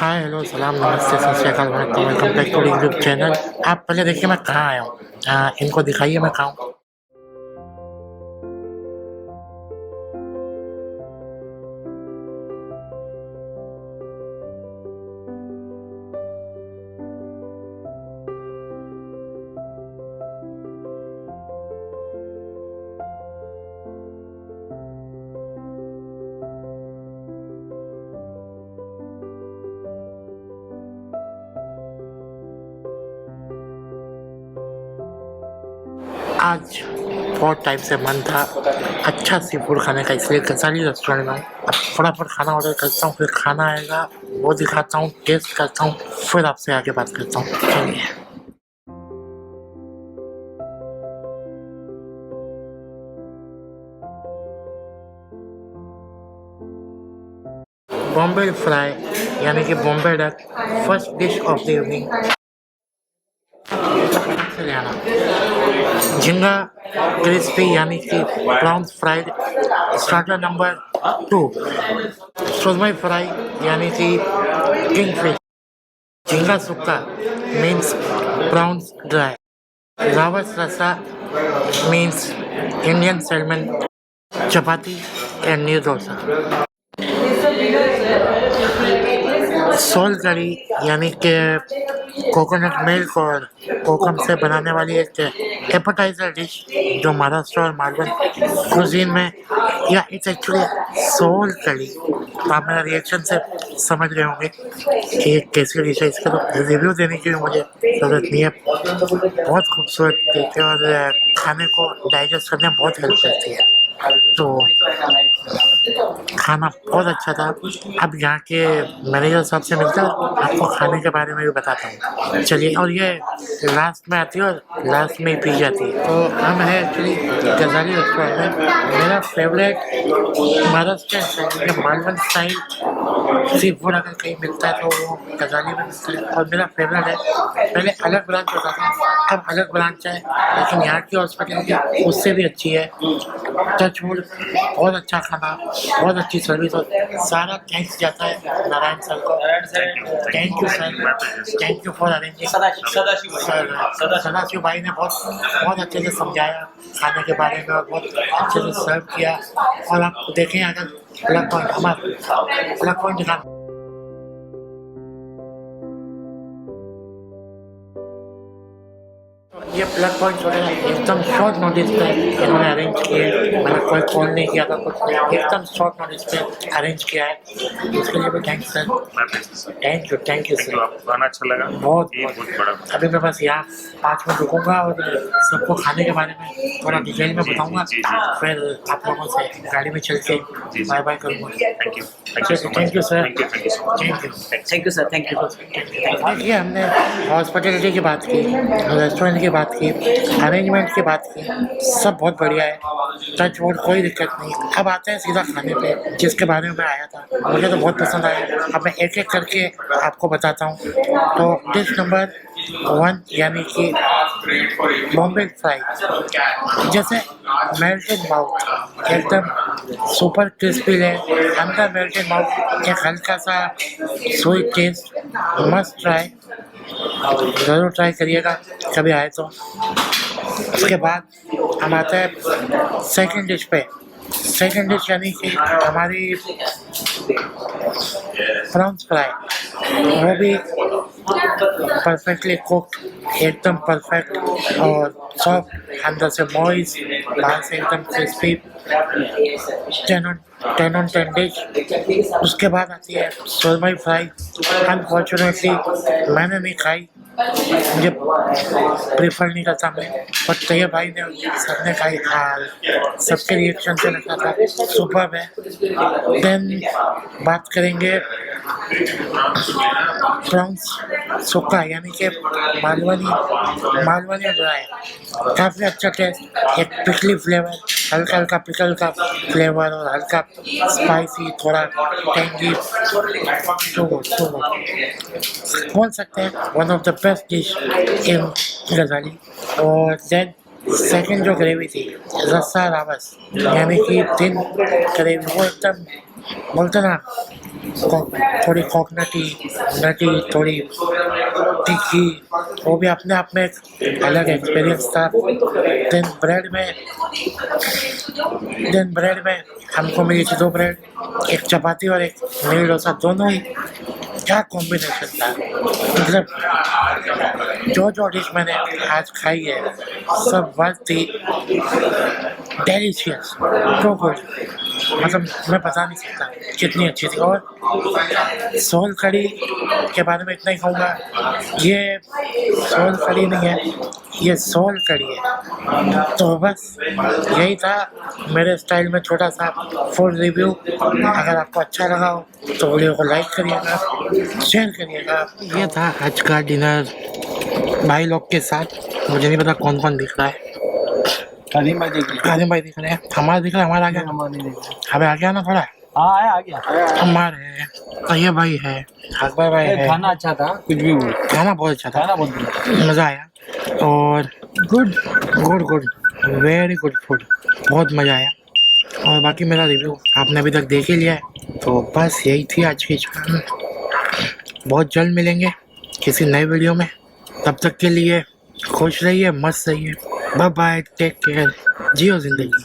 Hi hello सलाम नमस्ते सत श्री अकाल वणक्कम welcome back to YouTube channel. आप पहले देखिए मैं कहाँ आया हूँ। इनको दिखाइए मैं कहाँ हूँ। आज बहुत टाइम से मन था अच्छा सी फूड खाने का, इसलिए गजाली रेस्टोरेंट में हूँ। अब फटाफट खाना ऑर्डर करता हूँ, फिर खाना आएगा वो दिखाता हूँ, टेस्ट करता हूँ, फिर आपसे आगे बात करता हूँ। चलिए। बॉम्बे फ्राई यानी कि Bombay duck, first dish of the evening. Haryana झींगा क्रिस्पी यानी कि प्रॉन्स फ्राइड, स्टार्टर नंबर 2। सुरमई फ्राई यानी कि किंग फिश। झींगा सुक्का means prawns dry. Rawas rasa means Indian salmon. Chapati and neer dosa. Soul करी यानी कि कोकोनट मिल्क और कोकम से बनाने वाली एक एपेटाइजर डिश जो महाराष्ट्र और मालवनी कुजीन में, या इट्स एक्चुअली सोल करी। तो आप मेरा रिएक्शन से समझ रहे होंगे कि ये कैसी डिश है। इसका तो रिव्यू देने की भी मुझे जरूरत नहीं है। बहुत खूबसूरत दिखते हैं और खाने को डाइजेस्ट करने में बहुत हेल्प करती है। तो खाना बहुत अच्छा था। अब यहाँ के मैनेजर साहब से मिलकर आपको खाने के बारे में भी बताता हूँ। चलिए। और ये लास्ट में आती है और लास्ट में ही पी जाती है। तो हम हैं एक्चुअली गजाली रेस्टोरेंट में। मेरा favourite Maharashtra style, Malvan style seafood अगर कहीं मिलता है तो वो गजाली में मिलता है और मेरा फेवरेट है। पहले अलग ब्रांच होता था, अब अलग ब्रांच है, लेकिन यहाँ की हॉस्पिटलिटी उससे भी अच्छी है। टच वुड, बहुत अच्छा खाना, बहुत अच्छी सर्विस और सारा थैंक्स जाता है नारायण सर को। Thank you sir, thank you for arranging. Sadashiv भाई ने बहुत अच्छे से समझाया खाने के बारे में और बहुत अच्छे से सर्व किया। और आप देखें अगर प्लग पॉइंट, हमारा प्लग पॉइंट दिखा। ये प्लग पॉइंट वगैरह एकदम शॉर्ट नोटिस पे इन्होंने अरेंज किए। मैंने कोई कॉल नहीं किया था, कुछ नहीं, एकदम शॉर्ट नोटिस पे अरेंज किया है। उसके लिए भी thanks sir. Thank you sir. खाना अच्छा लगा बहुत बड़ा। अभी मैं बस यहाँ 5 मिनट रुकूंगा और सबको खाने के बारे में थोड़ा डिटेल में बताऊंगा, फिर आप लोगों से गाड़ी में चल के बाय बाय करूँगा। Thank you sir. Thank you sir. Thank you. देखिए, हमने हॉस्पिटलिटी की बात की, रेस्टोरेंट की बात की, अरेंजमेंट की बात की, सब बहुत बढ़िया है। टच वुड, कोई दिक्कत नहीं। अब आते हैं सीधा खाने पे, जिसके बारे में मैं आया था। मुझे तो बहुत पसंद आया। अब मैं एक एक करके आपको बताता हूँ। तो डिश नंबर 1 यानी कि बॉम्बे फ्राई, जैसे मेल्टेड माउथ, एकदम सुपर क्रिस्पी है, अंदर मेल्टेड माउथ, एक हल्का सा स्वीट टेस्ट, मस्ट ट्राई, ज़रूर ट्राई करिएगा कभी आए तो। उसके बाद हम आते हैं सेकंड डिश पे। सेकंड डिश यानी कि हमारी प्रॉन्स फ्राई, वो भी परफेक्टली कुक्ड, एकदम परफेक्ट और सॉफ्ट, अंदर से मॉइस्ट, बाहर से एकदम क्रिस्पी। 10 on 10 dish. उसके बाद आती है सुरमई फ्राई। अनफॉर्चुनेटली मैंने नहीं खाई, मुझे प्रेफर नहीं करता मैं, बट तैयब भाई ने, सबने खाई। सबके रिएक्शन से लगा था सुपर्ब है। देन बात करेंगे प्रॉन्स सुक्का यानी कि मालवनी ड्राई, काफ़ी अच्छा टेस्ट, एक पिकली फ्लेवर, हल्का हल्का पिकल का फ्लेवर और हल्का स्पाइसी, थोड़ा टेंगी। बोल सकते हैं one of the best dish in गजाली। और देन सेकंड जो ग्रेवी थी, रस्सा रावस यानी कि थिन ग्रेवी, वो एकदम बोलते ना थोड़ी कोकोनटी, नटी, थोड़ी तीखी, वो भी अपने आप में एक अलग एक्सपीरियंस था। देन ब्रेड में हमको मिली थी 2 ब्रेड, एक चपाती और एक मिनी डोसा, दोनों ही क्या कॉम्बिनेशन था। मतलब जो डिश मैंने आज खाई है सब वर्थ थी, डेलीशियस, तो गुड, मतलब मैं बता नहीं सकता कितनी अच्छी थी। और सोल कड़ी के बारे में इतना ही कहूँगा, ये सोल कड़ी नहीं है, ये सोल कड़ी है। तो बस यही था मेरे स्टाइल में छोटा सा फूड रिव्यू। अगर आपको अच्छा लगा हो तो वीडियो को लाइक करिएगा, शेयर करिएगा। ये था आज का डिनर भाई लोग के साथ। मुझे नहीं पता कौन कौन दिख रहा है। कादिम भाई देख लीजिए। आदिम भाई दिख रहे हैं, हमारा दिख रहा है, हमारा आ गया, हमारे देख लीजिए। हमें आ गया ना थोड़ा, हाँ आ गया। हमारे है, ये भाई है, अकबर भाई है। खाना अच्छा था, कुछ भी बोल। खाना बहुत अच्छा था, खाना बहुत बढ़िया, मज़ा आया। और गुड वेरी गुड फूड, बहुत मज़ा आया। और बाकी मेरा रिव्यू आपने अभी तक देख ही लिया है, तो बस यही थी आज की चैनल। बहुत जल्द मिलेंगे किसी नए वीडियो में, तब तक के लिए खुश रहिए, मस्त रहिए, बाय बाय, टेक केयर, जियो जिंदगी।